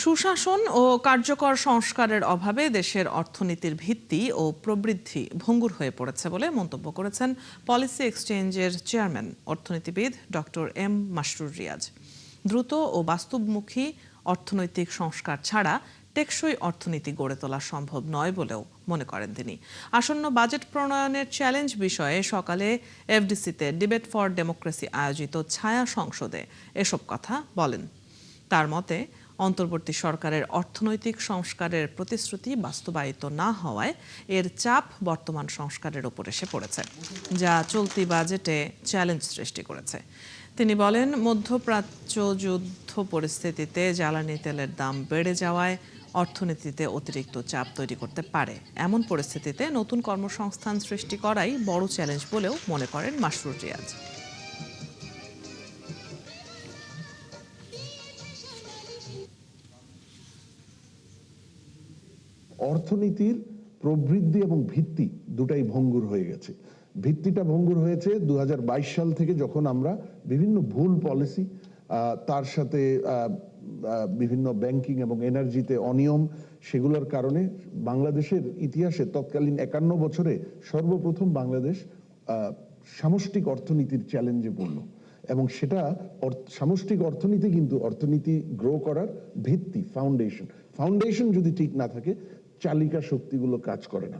সুশাসন ও কার্যকর সংস্কারের অভাবে দেশের অর্থনীতির ভিত্তি ও প্রবৃদ্ধি ভঙ্গুর হয়ে পড়েছে বলে মন্তব্য করেছেন পলিসি এক্সচেঞ্জের চেয়ারম্যান অর্থনীতিবিদ ডক্টর এম মাসরুর রিয়াজ। দ্রুত ও বাস্তবমুখী অর্থনৈতিক সংস্কার ছাড়া টেকসই অর্থনীতি গড়ে তোলা সম্ভব নয় বলেও মনে করেন তিনি। আসন্ন বাজেট প্রণয়নের চ্যালেঞ্জ বিষয়ে সকালে এফডিসিতে ডিবেট ফর ডেমোক্রেসি আয়োজিত ছায়া সংসদে এসব কথা বলেন। তার মতে, অন্তর্বর্তী সরকারের অর্থনৈতিক সংস্কারের প্রতিশ্রুতি বাস্তবায়িত না হওয়ায় এর চাপ বর্তমান সংস্কারের ওপর এসে পড়েছে, যা চলতি বাজেটে চ্যালেঞ্জ সৃষ্টি করেছে। তিনি বলেন, মধ্যপ্রাচ্য যুদ্ধ পরিস্থিতিতে জ্বালানি তেলের দাম বেড়ে যাওয়ায় অর্থনীতিতে অতিরিক্ত চাপ তৈরি করতে পারে। এমন পরিস্থিতিতে নতুন কর্মসংস্থান সৃষ্টি করাই বড় চ্যালেঞ্জ বলেও মনে করেন মাসরুর রিয়াজ। অর্থনীতির প্রবৃদ্ধি এবং ভিত্তি দুটাই ভঙ্গুর হয়ে গেছে। ভিত্তিটা ভঙ্গুর হয়েছে 2022 সাল থেকে, যখন আমরা বিভিন্ন ভুল পলিসি, তার সাথে বিভিন্ন ব্যাংকিং এবং এনার্জিতে অনিয়ম, সেগুলোর কারণে বাংলাদেশের ইতিহাসে তৎকালীন 51 বছরে সর্বপ্রথম বাংলাদেশ সামষ্টিক অর্থনীতির চ্যালেঞ্জে পড়ল। এবং সেটা সামষ্টিক অর্থনীতি কিন্তু অর্থনীতি গ্রো করার ভিত্তি, ফাউন্ডেশন যদি ঠিক না থাকে, চালিকা শক্তিগুলো কাজ করে না।